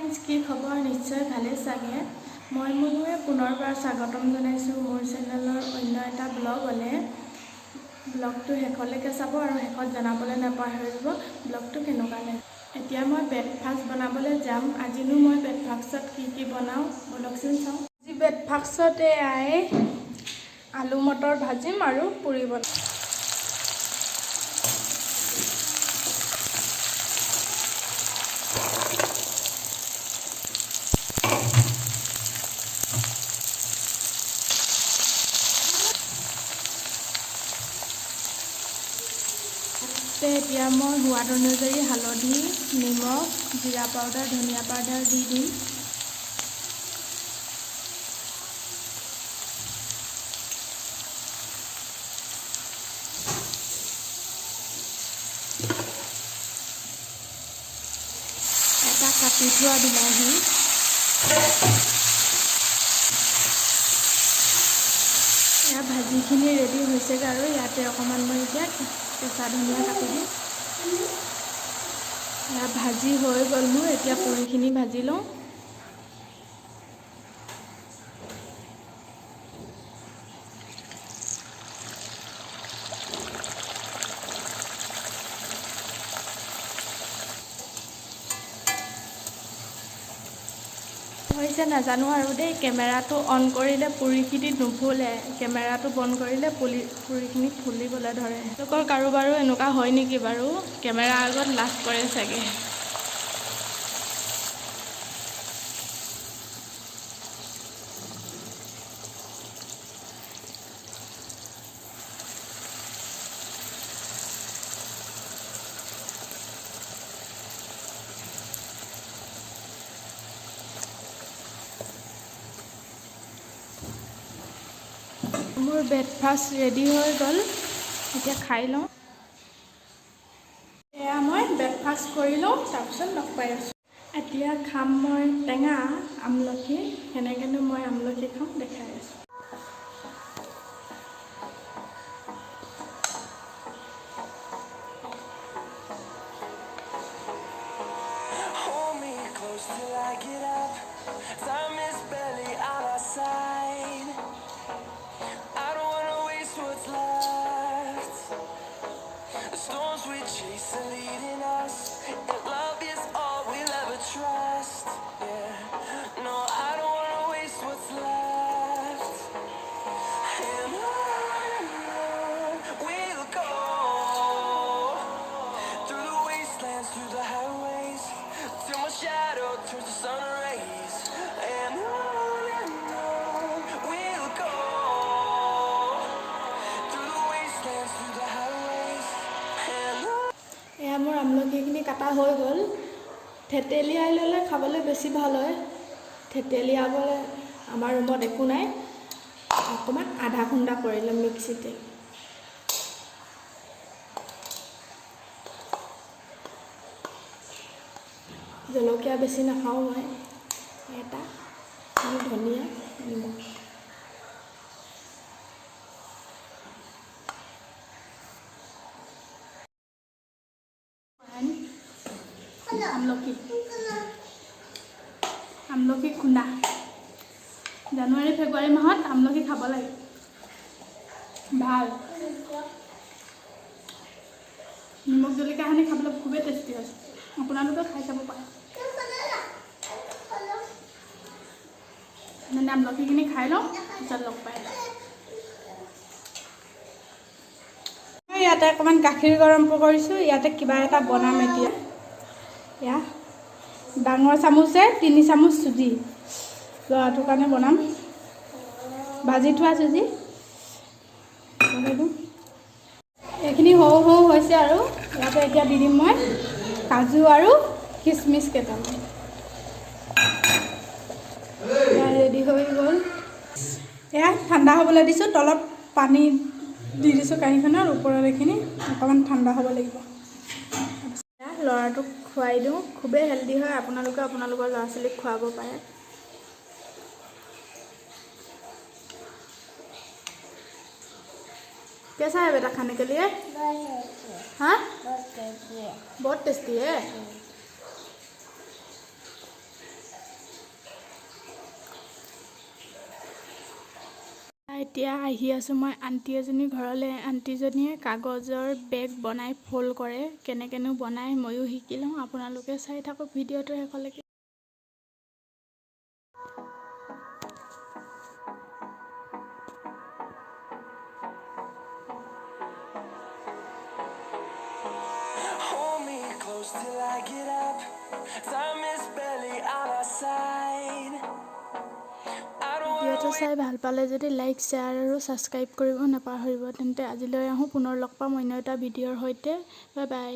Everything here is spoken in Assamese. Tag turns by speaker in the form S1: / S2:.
S1: फ्रेंड्स की खबर निश्चय भाले चागे मैं मुनुए पुनर्बार स्वागतम जनाइছোঁ मोर चेनेलर अन्य एटा ब्लगले ब्लगটো শেষলৈকে চাব আৰু শেষত জনাবলৈ নাপাহৰিব ব্লগটো কেনেকুৱা লাগে। এতিয়া মই ব্ৰেকফাষ্ট বনাবলৈ যাম। আজিনো মই ব্ৰেকফাষ্টত কি বনাওঁ বলকচোন চাওঁ। আজি ব্ৰেকফাষ্টতে আলু মটৰ ভাজিম আৰু পুৰি বনাম। এতিয়া মই সোৱাদ অনুযায়ী হালধি, নিমখ, জিৰা পাউডাৰ, ধনিয়া পাউডাৰ দি দিম। এটা কাটি থোৱা বিলাহী, এয়া ভাজিখিনি ৰেডি হৈছেগৈ আৰু ইয়াতে অকণমান মই এতিয়া কেঁচা ধনিয়া কাটি দিম। এয়া ভাজি হৈ গ'ল মোৰ। এতিয়া পুৰিখিনি ভাজি লওঁ। হৈছে নাজানো আৰু দেই, কেমেৰাটো অন কৰিলে পুৰিখিনি নুফুলে, কেমেৰাটো বন্ধ কৰিলে পুৰিখিনি ফুলিবলৈ ধৰে। তেওঁলোকৰ কাৰোবাৰো এনেকুৱা হয় নেকি বাৰু? কেমেৰা আগত লাজ কৰে চাগে। মোৰ ব্ৰেকফাষ্ট ৰেডি হৈ গ'ল। এতিয়া খাই লওঁ। এয়া মই ব্ৰেকফাষ্ট কৰি লওঁ, তাৰপিছত লগ পাই আছোঁ। এতিয়া খাম মই টেঙা আমলখি। সেনেকৈনো মই আমলখি খাওঁ দেখাই আছোঁ। এয়া মোৰ আমলখিখিনি কাটা হৈ গ'ল। থেতেলিয়াই ল'লে খাবলৈ বেছি ভাল হয়। থেতেলিয়াবলৈ আমাৰ ৰুমত একো নাই। অকণমান আধা খুন্দা কৰিলে মিক্সিতে। জলকীয়া বেছি নাখাওঁ মই। এটা ধনিয়া, নিমখ। আমলখি খুন্দা। জানুৱাৰী ফেব্ৰুৱাৰী মাহত আমলখি খাব লাগে, ভাল। নিমখ জলকীয়া সানি খাবলৈ খুবেই টেষ্টি আছে। আপোনালোকে খাই চাব পাৰে। মানে আমলখিখিনি খাই লওঁ, পিছত লগ পাই। ইয়াতে অকণমান গাখীৰ গৰম কৰিছোঁ। ইয়াতে কিবা এটা বনাম এতিয়া। এয়া ডাঙৰ চামুচে 3 চামুচ চুজি, ল'ৰাটোৰ কাৰণে বনাম। ভাজি থোৱা চুজি দিওঁ। এইখিনি সৰু সৰু হৈছে আৰু ইয়াতে এতিয়া দি দিম মই কাজু আৰু কিচমিচ কেইটামান। ৰেডি হৈ গ'ল। এয়া ঠাণ্ডা হ'বলৈ দিছোঁ। তলত পানী দি দিছোঁ কাঁহীখনৰ ওপৰত। এইখিনি অকণমান ঠাণ্ডা হ'ব লাগিব। ল'ৰাটোক খুৱাই দিওঁ। খুবেই হেল্ডি হয়। আপোনালোকে আপোনালোকৰ ল'ৰা ছোৱালীক খুৱাব পাৰে। कैसा है बेटा खाने के लिए? हाँ, बहुत टेस्टी है। এতিয়া আহি আছোঁ মই আণ্টি এজনী ঘৰলৈ। আণ্টিজনীয়ে কাগজৰ বেগ বনাই ফ'ল্ড কৰে, কেনেকৈনো বনাই ময়ো শিকি লওঁ। আপোনালোকে চাই থাকক ভিডিঅ'টো শেষলৈকে।
S2: Hold me close till I get up. Time is barely on our side.
S1: ভিডিঅ'টো চাই ভাল পালে যদি লাইক, শ্বেয়াৰ আৰু ছাবস্ক্ৰাইব কৰিব নাপাহৰিব। তেন্তে আজিলৈ আহোঁ, পুনৰ লগ পাম অন্য এটা ভিডিঅ'ৰ সৈতে। Bye bye.